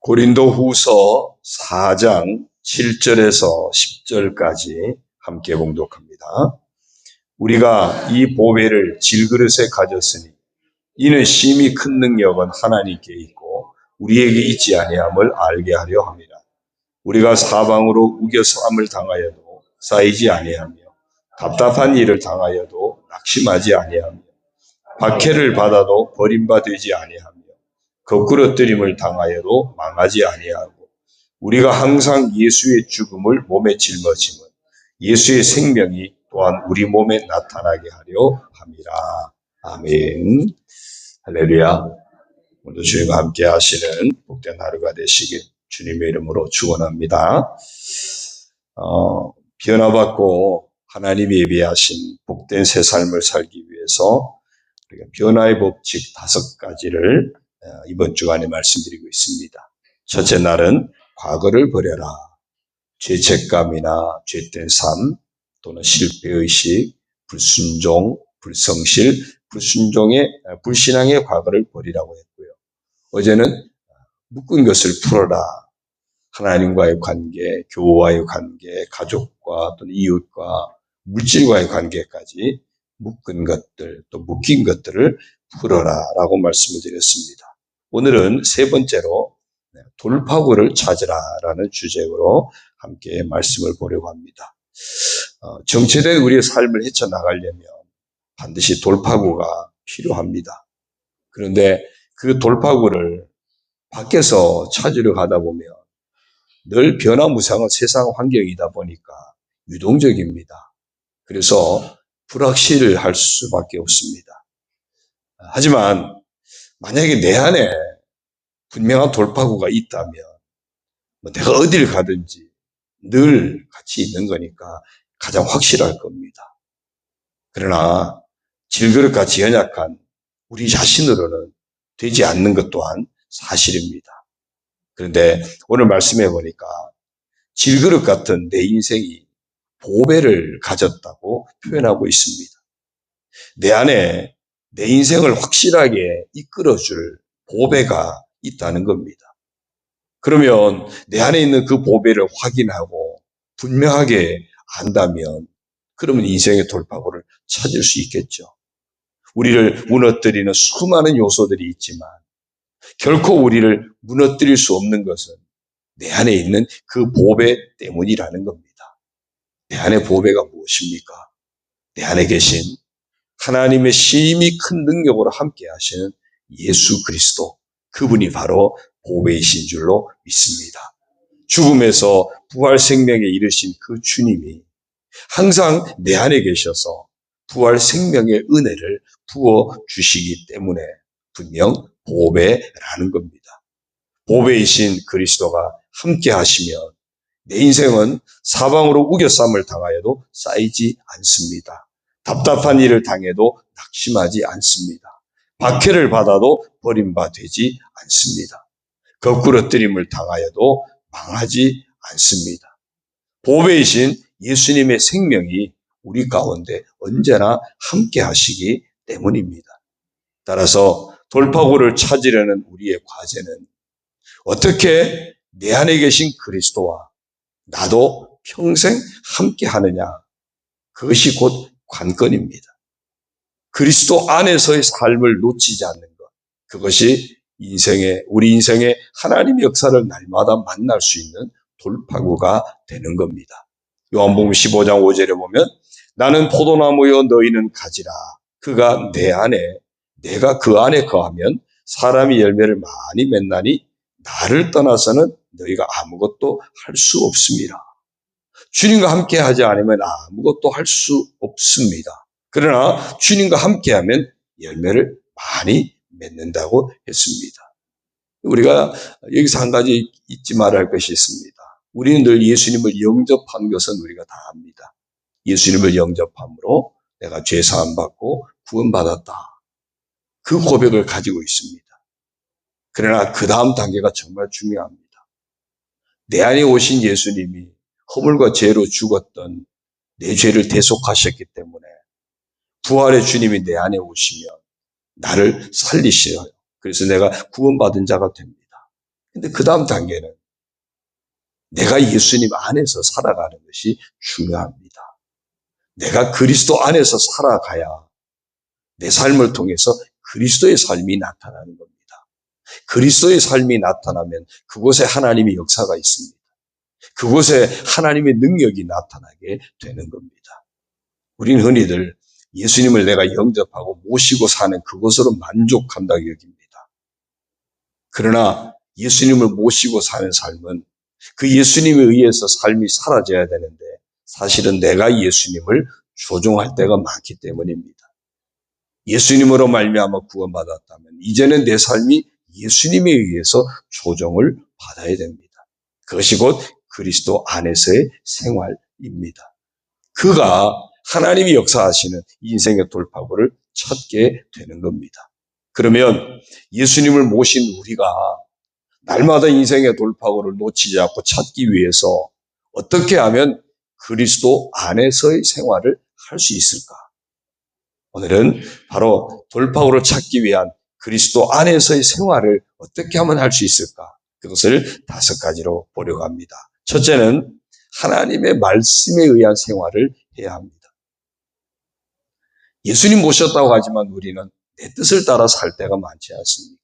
고린도후서 4장 7절에서 10절까지 함께 봉독합니다. 우리가 이 보배를 질그릇에 가졌으니 이는 심히 큰 능력은 하나님께 있고 우리에게 있지 아니함을 알게 하려 함이라. 우리가 사방으로 우겨쌈을 당하여도 쌓이지 아니하며 답답한 일을 당하여도 낙심하지 아니하며 박해를 받아도 버림받지 아니하며 거꾸러뜨림을 당하여도 망하지 아니하고 우리가 항상 예수의 죽음을 몸에 짊어지면 예수의 생명이 또한 우리 몸에 나타나게 하려 함이라. 아멘. 할렐루야. 오늘도 주님과 함께 하시는 복된 하루가 되시길 주님의 이름으로 축원합니다. 변화받고 하나님이 예비하신 복된 새 삶을 살기 위해서 우리가 변화의 법칙 5가지를 이번 주간에 말씀드리고 있습니다. 첫째 날은 과거를 버려라. 죄책감이나 죄된 삶 또는 실패의식, 불순종, 불성실, 불신앙의 과거를 버리라고 했고요. 어제는 묶은 것을 풀어라. 하나님과의 관계, 교우와의 관계, 가족과 또는 이웃과 물질과의 관계까지 묶은 것들, 또 묶인 것들을 풀어라라고 말씀을 드렸습니다. 오늘은 세 번째로 돌파구를 찾으라라는 주제로 함께 말씀을 보려고 합니다. 정체된 우리의 삶을 헤쳐나가려면 반드시 돌파구가 필요합니다. 그런데 그 돌파구를 밖에서 찾으려 가다 보면 늘 변화무쌍한 세상 환경이다 보니까 유동적입니다. 그래서 불확실할 수밖에 없습니다. 하지만 만약에 내 안에 분명한 돌파구가 있다면 내가 어디를 가든지 늘 같이 있는 거니까 가장 확실할 겁니다. 그러나 질그릇같이 연약한 우리 자신으로는 되지 않는 것 또한 사실입니다. 그런데 오늘 말씀해 보니까 질그릇 같은 내 인생이 보배를 가졌다고 표현하고 있습니다. 내 안에 내 인생을 확실하게 이끌어줄 보배가 있다는 겁니다. 그러면 내 안에 있는 그 보배를 확인하고 분명하게 안다면 그러면 인생의 돌파구를 찾을 수 있겠죠. 우리를 무너뜨리는 수많은 요소들이 있지만 결코 우리를 무너뜨릴 수 없는 것은 내 안에 있는 그 보배 때문이라는 겁니다. 내 안에 보배가 무엇입니까? 내 안에 계신 하나님의 심히 큰 능력으로 함께 하시는 예수 그리스도, 그분이 바로 보배이신 줄로 믿습니다. 죽음에서 부활 생명에 이르신 그 주님이 항상 내 안에 계셔서 부활 생명의 은혜를 부어주시기 때문에 분명 보배라는 겁니다. 보배이신 그리스도가 함께 하시면 내 인생은 사방으로 우겨쌈을 당하여도 쌓이지 않습니다. 답답한 일을 당해도 낙심하지 않습니다. 박해를 받아도 버림받지 않습니다. 거꾸러뜨림을 당하여도 망하지 않습니다. 보배이신 예수님의 생명이 우리 가운데 언제나 함께 하시기 때문입니다. 따라서 돌파구를 찾으려는 우리의 과제는 어떻게 내 안에 계신 그리스도와 나도 평생 함께 하느냐, 그것이 곧 관건입니다. 그리스도 안에서의 삶을 놓치지 않는 것, 그것이 우리 인생의 하나님의 역사를 날마다 만날 수 있는 돌파구가 되는 겁니다. 요한복음 15장 5절에 보면 나는 포도나무여 너희는 가지라. 그가 내 안에 내가 그 안에 거하면 사람이 열매를 많이 맺나니 나를 떠나서는 너희가 아무것도 할 수 없습니다. 주님과 함께 하지 않으면 아무것도 할 수 없습니다. 그러나 주님과 함께하면 열매를 많이 맺는다고 했습니다. 우리가 여기서 한 가지 잊지 말아야 할 것이 있습니다. 우리는 늘 예수님을 영접한 것은 우리가 다 압니다. 예수님을 영접함으로 내가 죄 사함 받고 구원받았다. 그 고백을 가지고 있습니다. 그러나 그 다음 단계가 정말 중요합니다. 내 안에 오신 예수님이 허물과 죄로 죽었던 내 죄를 대속하셨기 때문에 부활의 주님이 내 안에 오시면 나를 살리셔요. 그래서 내가 구원받은 자가 됩니다. 근데 그 다음 단계는 내가 예수님 안에서 살아가는 것이 중요합니다. 내가 그리스도 안에서 살아가야 내 삶을 통해서 그리스도의 삶이 나타나는 겁니다. 그리스도의 삶이 나타나면 그곳에 하나님의 역사가 있습니다. 그곳에 하나님의 능력이 나타나게 되는 겁니다. 우리는 흔히들 예수님을 내가 영접하고 모시고 사는 그것으로 만족한다고 여깁니다. 그러나 예수님을 모시고 사는 삶은 그 예수님에 의해서 삶이 사라져야 되는데 사실은 내가 예수님을 조종할 때가 많기 때문입니다. 예수님으로 말미암아 구원받았다면 이제는 내 삶이 예수님에 의해서 조종을 받아야 됩니다. 그것이 곧 그리스도 안에서의 생활입니다. 그가 하나님이 역사하시는 인생의 돌파구를 찾게 되는 겁니다. 그러면 예수님을 모신 우리가 날마다 인생의 돌파구를 놓치지 않고 찾기 위해서 어떻게 하면 그리스도 안에서의 생활을 할 수 있을까? 오늘은 바로 돌파구를 찾기 위한 그리스도 안에서의 생활을 어떻게 하면 할 수 있을까? 그것을 5가지로 보려고 합니다. 첫째는 하나님의 말씀에 의한 생활을 해야 합니다. 예수님 모셨다고 하지만 우리는 내 뜻을 따라 살 때가 많지 않습니까?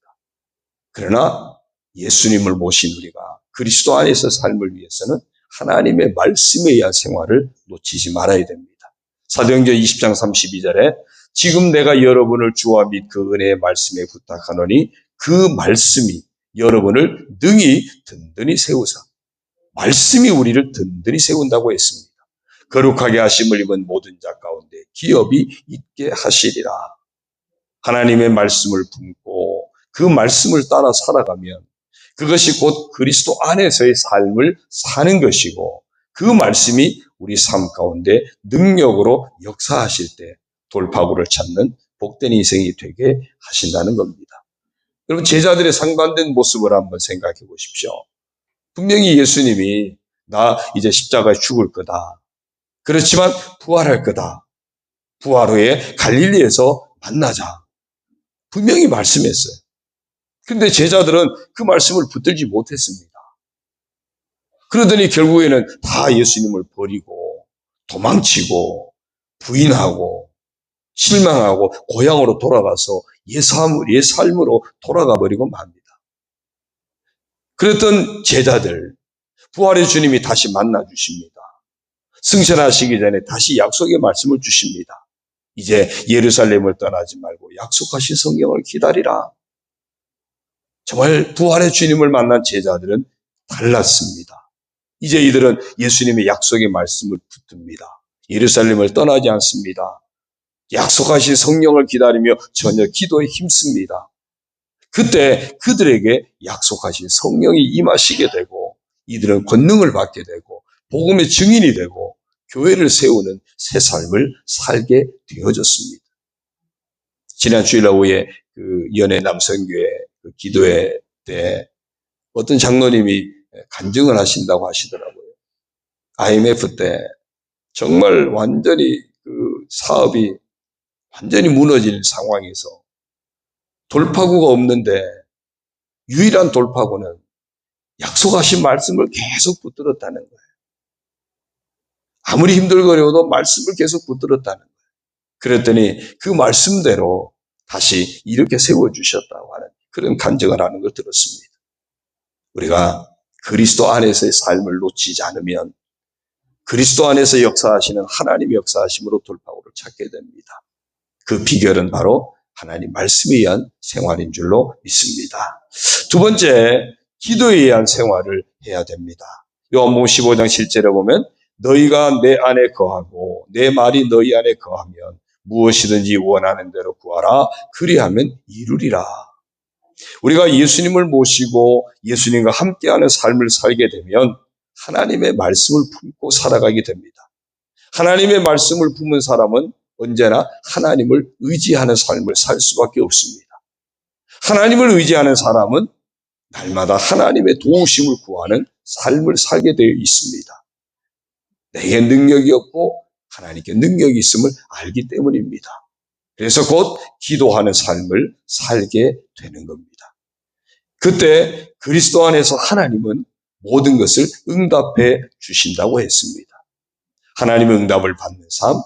그러나 예수님을 모신 우리가 그리스도 안에서 삶을 위해서는 하나님의 말씀에 의한 생활을 놓치지 말아야 됩니다. 사도행전 20장 32절에 지금 내가 여러분을 주와 및 그 은혜의 말씀에 부탁하노니 그 말씀이 여러분을 능히 든든히 세우사. 말씀이 우리를 든든히 세운다고 했습니다. 거룩하게 하심을 입은 모든 자 가운데 기업이 있게 하시리라. 하나님의 말씀을 품고 그 말씀을 따라 살아가면 그것이 곧 그리스도 안에서의 삶을 사는 것이고 그 말씀이 우리 삶 가운데 능력으로 역사하실 때 돌파구를 찾는 복된 인생이 되게 하신다는 겁니다. 여러분 제자들의 상반된 모습을 한번 생각해 보십시오. 분명히 예수님이 나 이제 십자가에 죽을 거다. 그렇지만 부활할 거다. 부활 후에 갈릴리에서 만나자. 분명히 말씀했어요. 그런데 제자들은 그 말씀을 붙들지 못했습니다. 그러더니 결국에는 다 예수님을 버리고 도망치고 부인하고 실망하고 고향으로 돌아가서 옛삶으로 돌아가 버리고 맙니다. 그랬던 제자들, 부활의 주님이 다시 만나 주십니다. 승천하시기 전에 다시 약속의 말씀을 주십니다. 이제 예루살렘을 떠나지 말고 약속하신 성경을 기다리라. 정말 부활의 주님을 만난 제자들은 달랐습니다. 이제 이들은 예수님의 약속의 말씀을 붙듭니다. 예루살렘을 떠나지 않습니다. 약속하신 성령을 기다리며 전혀 기도에 힘씁니다. 그때 그들에게 약속하신 성령이 임하시게 되고 이들은 권능을 받게 되고 복음의 증인이 되고 교회를 세우는 새 삶을 살게 되어졌습니다. 지난 주일 오후에 그 연해 남성교회 그 기도회 때 어떤 장로님이 간증을 하신다고 하시더라고요. IMF 때 정말 완전히 그 사업이 완전히 무너질 상황에서 돌파구가 없는데 유일한 돌파구는 약속하신 말씀을 계속 붙들었다는 거예요. 아무리 힘들거려도 말씀을 계속 붙들었다는 거예요. 그랬더니 그 말씀대로 다시 이렇게 세워주셨다고 하는 그런 간증을 하는 걸 들었습니다. 우리가 그리스도 안에서의 삶을 놓치지 않으면 그리스도 안에서 역사하시는 하나님의 역사하심으로 돌파구를 찾게 됩니다. 그 비결은 바로 하나님 말씀에 의한 생활인 줄로 믿습니다. 두 번째, 기도에 의한 생활을 해야 됩니다. 요한복음 15장 7절에 보면 너희가 내 안에 거하고 내 말이 너희 안에 거하면 무엇이든지 원하는 대로 구하라. 그리하면 이루리라. 우리가 예수님을 모시고 예수님과 함께하는 삶을 살게 되면 하나님의 말씀을 품고 살아가게 됩니다. 하나님의 말씀을 품은 사람은 언제나 하나님을 의지하는 삶을 살 수밖에 없습니다. 하나님을 의지하는 사람은 날마다 하나님의 도우심을 구하는 삶을 살게 되어 있습니다. 내게 능력이 없고 하나님께 능력이 있음을 알기 때문입니다. 그래서 곧 기도하는 삶을 살게 되는 겁니다. 그때 그리스도 안에서 하나님은 모든 것을 응답해 주신다고 했습니다. 하나님의 응답을 받는 삶,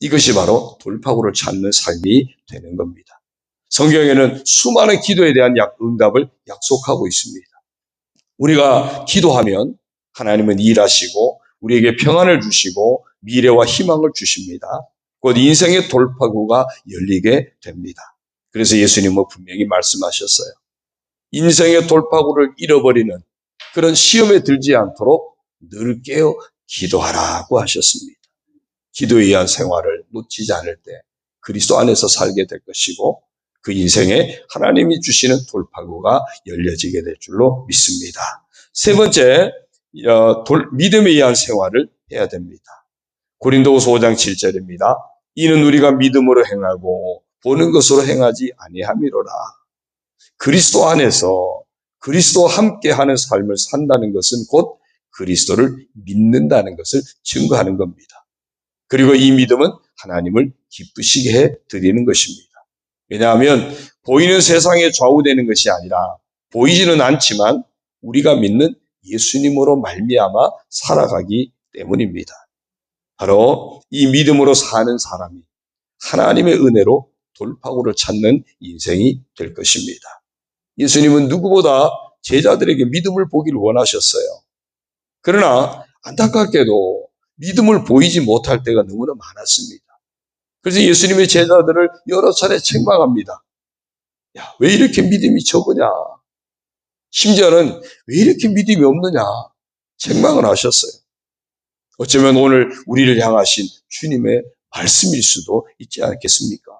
이것이 바로 돌파구를 찾는 삶이 되는 겁니다. 성경에는 수많은 기도에 대한 응답을 약속하고 있습니다. 우리가 기도하면 하나님은 일하시고 우리에게 평안을 주시고 미래와 희망을 주십니다. 곧 인생의 돌파구가 열리게 됩니다. 그래서 예수님은 분명히 말씀하셨어요. 인생의 돌파구를 잃어버리는 그런 시험에 들지 않도록 늘 깨어 기도하라고 하셨습니다. 기도에 의한 생활을 놓치지 않을 때 그리스도 안에서 살게 될 것이고 그 인생에 하나님이 주시는 돌파구가 열려지게 될 줄로 믿습니다. 세 번째, 믿음에 의한 생활을 해야 됩니다. 고린도후서 5장 7절입니다. 이는 우리가 믿음으로 행하고 보는 것으로 행하지 아니함이로라. 그리스도 안에서 그리스도와 함께하는 삶을 산다는 것은 곧 그리스도를 믿는다는 것을 증거하는 겁니다. 그리고 이 믿음은 하나님을 기쁘시게 해 드리는 것입니다. 왜냐하면 보이는 세상에 좌우되는 것이 아니라 보이지는 않지만 우리가 믿는 예수님으로 말미암아 살아가기 때문입니다. 바로 이 믿음으로 사는 사람이 하나님의 은혜로 돌파구를 찾는 인생이 될 것입니다. 예수님은 누구보다 제자들에게 믿음을 보기를 원하셨어요. 그러나 안타깝게도 믿음을 보이지 못할 때가 너무나 많았습니다. 그래서 예수님의 제자들을 여러 차례 책망합니다. 야, 왜 이렇게 믿음이 적으냐? 심지어는 왜 이렇게 믿음이 없느냐? 책망을 하셨어요. 어쩌면 오늘 우리를 향하신 주님의 말씀일 수도 있지 않겠습니까?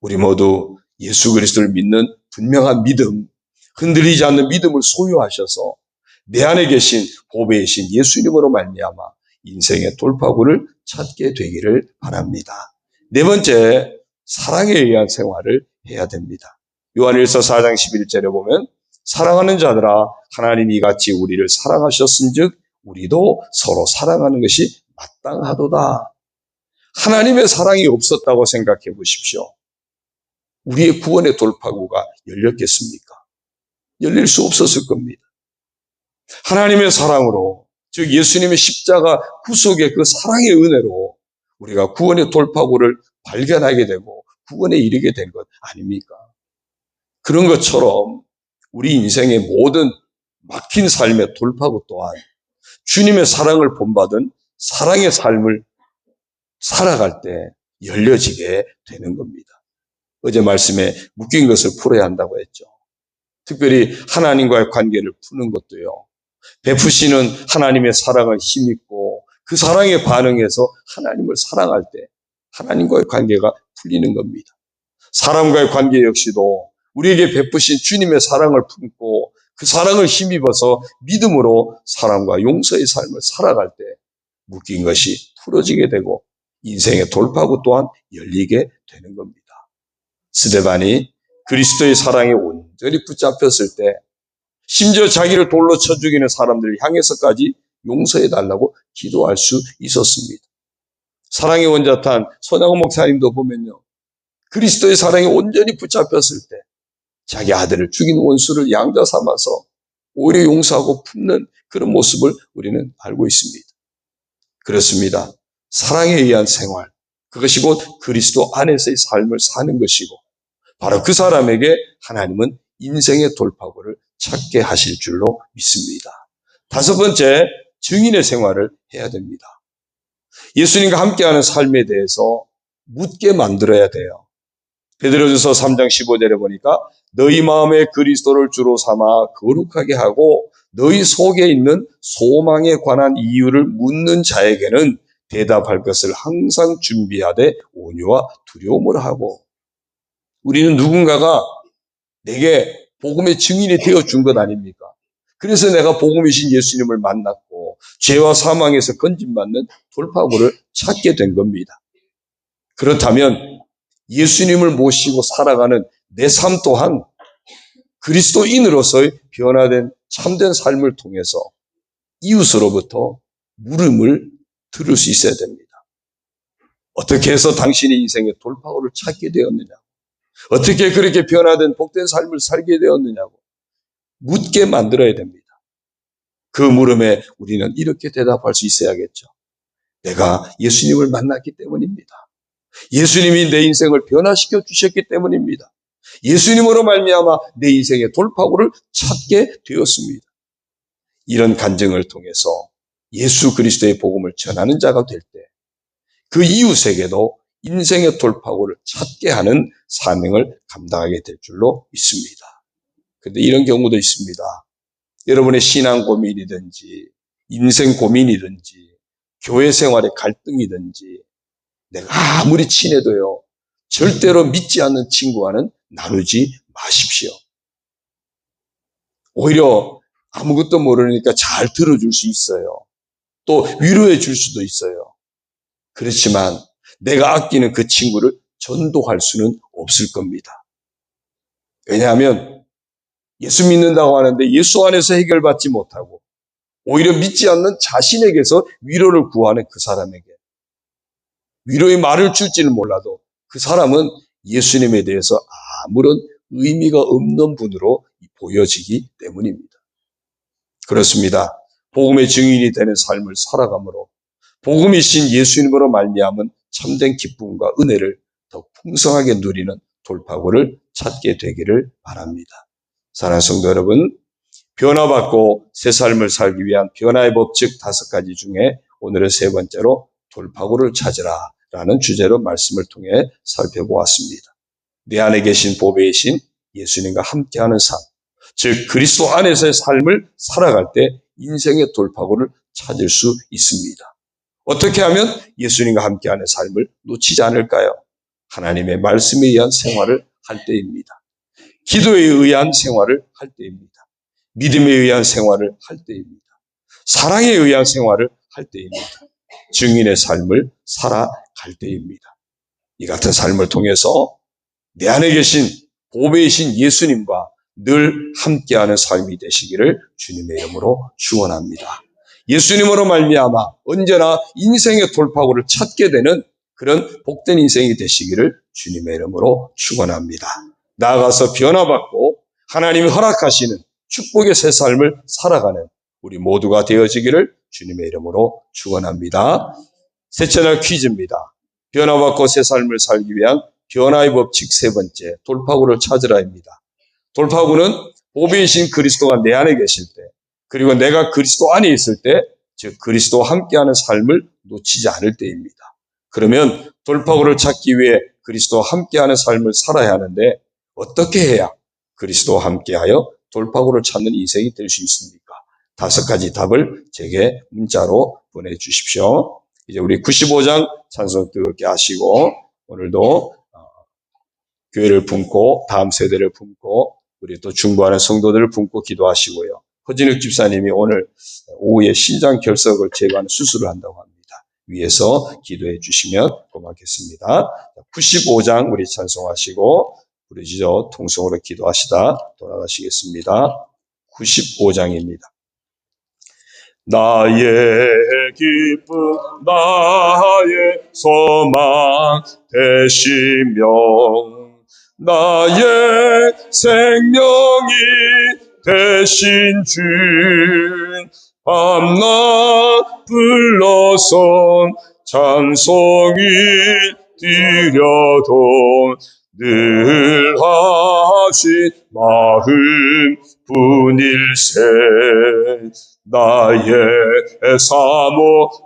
우리 모두 예수 그리스도를 믿는 분명한 믿음, 흔들리지 않는 믿음을 소유하셔서 내 안에 계신 보배이신 예수님으로 말미암아 인생의 돌파구를 찾게 되기를 바랍니다. 네 번째, 사랑에 의한 생활을 해야 됩니다. 요한일서 4장 11절에 보면 사랑하는 자들아 하나님이 이같이 우리를 사랑하셨은즉 우리도 서로 사랑하는 것이 마땅하도다. 하나님의 사랑이 없었다고 생각해 보십시오. 우리의 구원의 돌파구가 열렸겠습니까? 열릴 수 없었을 겁니다. 하나님의 사랑으로, 즉 예수님의 십자가 구속의 그 사랑의 은혜로 우리가 구원의 돌파구를 발견하게 되고 구원에 이르게 된 것 아닙니까? 그런 것처럼 우리 인생의 모든 막힌 삶의 돌파구 또한 주님의 사랑을 본받은 사랑의 삶을 살아갈 때 열려지게 되는 겁니다. 어제 말씀에 묶인 것을 풀어야 한다고 했죠. 특별히 하나님과의 관계를 푸는 것도요. 베푸시는 하나님의 사랑을 힘입고 그 사랑에 반응해서 하나님을 사랑할 때 하나님과의 관계가 풀리는 겁니다. 사람과의 관계 역시도 우리에게 베푸신 주님의 사랑을 품고 그 사랑을 힘입어서 믿음으로 사랑과 용서의 삶을 살아갈 때 묶인 것이 풀어지게 되고 인생의 돌파구 또한 열리게 되는 겁니다. 스데반이 그리스도의 사랑에 온전히 붙잡혔을 때 심지어 자기를 돌로 쳐 죽이는 사람들을 향해서까지 용서해달라고 기도할 수 있었습니다. 사랑의 원자탄 손양호 목사님도 보면요. 그리스도의 사랑에 온전히 붙잡혔을 때 자기 아들을 죽인 원수를 양자 삼아서 오히려 용서하고 품는 그런 모습을 우리는 알고 있습니다. 그렇습니다. 사랑에 의한 생활, 그것이 곧 그리스도 안에서의 삶을 사는 것이고 바로 그 사람에게 하나님은 인생의 돌파구를 찾게 하실 줄로 믿습니다. 다섯 번째, 증인의 생활을 해야 됩니다. 예수님과 함께하는 삶에 대해서 묻게 만들어야 돼요. 베드로전서 3장 15절에 보니까 너희 마음에 그리스도를 주로 삼아 거룩하게 하고 너희 속에 있는 소망에 관한 이유를 묻는 자에게는 대답할 것을 항상 준비하되 온유와 두려움을 하고 우리는 누군가가 내게 복음의 증인이 되어준 것 아닙니까? 그래서 내가 복음이신 예수님을 만났고 죄와 사망에서 건진받는 돌파구를 찾게 된 겁니다. 그렇다면 예수님을 모시고 살아가는 내 삶 또한 그리스도인으로서의 변화된 참된 삶을 통해서 이웃으로부터 물음을 들을 수 있어야 됩니다. 어떻게 해서 당신의 인생의 돌파구를 찾게 되었느냐? 어떻게 그렇게 변화된 복된 삶을 살게 되었느냐고 묻게 만들어야 됩니다. 그 물음에 우리는 이렇게 대답할 수 있어야겠죠. 내가 예수님을 만났기 때문입니다. 예수님이 내 인생을 변화시켜 주셨기 때문입니다. 예수님으로 말미암아 내 인생의 돌파구를 찾게 되었습니다. 이런 간증을 통해서 예수 그리스도의 복음을 전하는 자가 될 때 그 이웃에게도 인생의 돌파구를 찾게 하는 사명을 감당하게 될 줄로 믿습니다. 그런데 이런 경우도 있습니다. 여러분의 신앙 고민이든지 인생 고민이든지 교회 생활의 갈등이든지 내가 아무리 친해도요, 절대로 믿지 않는 친구와는 나누지 마십시오. 오히려 아무것도 모르니까 잘 들어줄 수 있어요. 또 위로해 줄 수도 있어요. 그렇지만 내가 아끼는 그 친구를 전도할 수는 없을 겁니다. 왜냐하면 예수 믿는다고 하는데 예수 안에서 해결받지 못하고 오히려 믿지 않는 자신에게서 위로를 구하는 그 사람에게 위로의 말을 줄지는 몰라도 그 사람은 예수님에 대해서 아무런 의미가 없는 분으로 보여지기 때문입니다. 그렇습니다. 복음의 증인이 되는 삶을 살아가므로 복음이신 예수님으로 말미암은 참된 기쁨과 은혜를 더 풍성하게 누리는 돌파구를 찾게 되기를 바랍니다. 사랑하는 성도 여러분, 변화받고 새 삶을 살기 위한 변화의 법칙 5가지 중에 오늘은 3번째로 돌파구를 찾으라 라는 주제로 말씀을 통해 살펴보았습니다. 내 안에 계신 보배이신 예수님과 함께하는 삶, 즉 그리스도 안에서의 삶을 살아갈 때 인생의 돌파구를 찾을 수 있습니다. 어떻게 하면 예수님과 함께하는 삶을 놓치지 않을까요? 하나님의 말씀에 의한 생활을 할 때입니다. 기도에 의한 생활을 할 때입니다. 믿음에 의한 생활을 할 때입니다. 사랑에 의한 생활을 할 때입니다. 증인의 삶을 살아갈 때입니다. 이 같은 삶을 통해서 내 안에 계신 보배이신 예수님과 늘 함께하는 삶이 되시기를 주님의 이름으로 축원합니다. 예수님으로 말미암아 언제나 인생의 돌파구를 찾게 되는 그런 복된 인생이 되시기를 주님의 이름으로 축원합니다. 나아가서 변화받고 하나님이 허락하시는 축복의 새 삶을 살아가는 우리 모두가 되어지기를 주님의 이름으로 축원합니다. 셋째 날 퀴즈입니다. 변화받고 새 삶을 살기 위한 변화의 법칙 3번째, 돌파구를 찾으라입니다. 돌파구는 보배이신 그리스도가 내 안에 계실 때, 그리고 내가 그리스도 안에 있을 때, 즉 그리스도와 함께하는 삶을 놓치지 않을 때입니다. 그러면 돌파구를 찾기 위해 그리스도와 함께하는 삶을 살아야 하는데 어떻게 해야 그리스도와 함께하여 돌파구를 찾는 인생이 될 수 있습니까? 5가지 답을 제게 문자로 보내주십시오. 이제 우리 95장 찬송 뜨겁게 하시고 오늘도 교회를 품고 다음 세대를 품고 우리 또 중보하는 성도들을 품고 기도하시고요. 허진욱 집사님이 오늘 오후에 신장 결석을 제거하는 수술을 한다고 합니다. 위에서 기도해 주시면 고맙겠습니다. 95장 우리 찬송하시고 부르짖어 통성으로 기도하시다 돌아가시겠습니다. 95장입니다. 나의 기쁨 나의 소망 되시며 나의 생명이 되신 주 밤낮 불러선 찬송이 드려도 늘 하신 마음 분일세 나의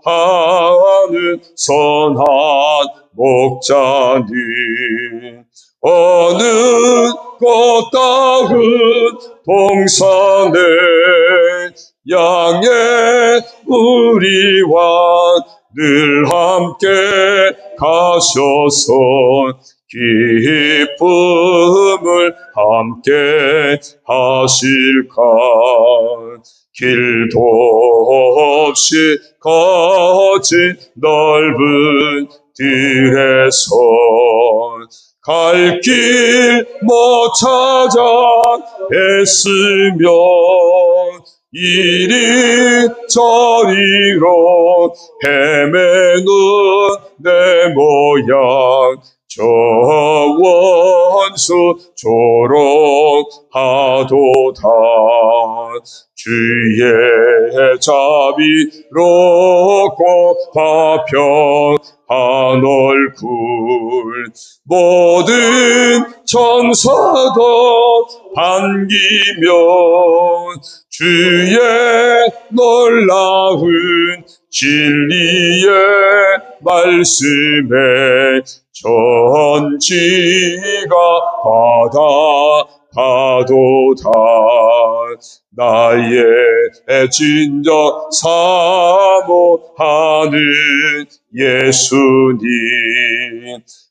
사모하는 선한 목자는 어느 꽃다운 동산에 양의 우리와 늘 함께 가셔서 기쁨을 함께 하실까 길도 없이 거친 넓은 들에서 갈 길 못 찾아 애쓰며 이리 저리로 헤매는 내 모양 저 원수 조롱하도다. 주의 자비롭고 화평한 얼굴 모든 천사도 반기며 주의 놀라운 진리의 말씀에 전지가 받아가도다. 나의 진정 사모하는 예수님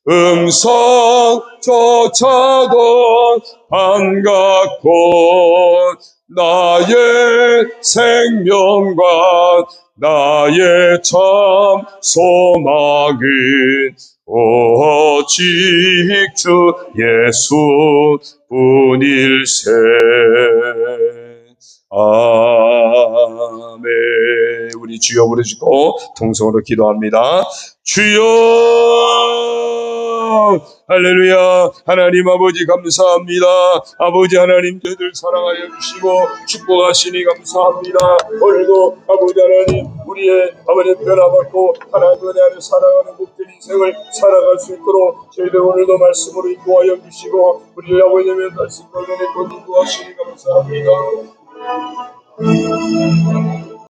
음성조차도 반갑고 나의 생명과 나의 참 소망은 오직 주 예수뿐일세. 아멘. 우리 주여 부르시고 통성으로 기도합니다. 주여, 할렐루야. 하나님 아버지 감사합니다. 아버지 하나님 저희들 사랑하여 주시고 축복하시니 감사합니다. 오늘도 아버지 하나님 우리의 아버지 변화받고 하나님 은혜 안에 살아가는 복된 인생을 살아갈 수 있도록 저희들 오늘도 말씀으로 인도하여 주시고 우리 아버지 하나님 말씀을 은혜 곧 인도하시니 감사합니다.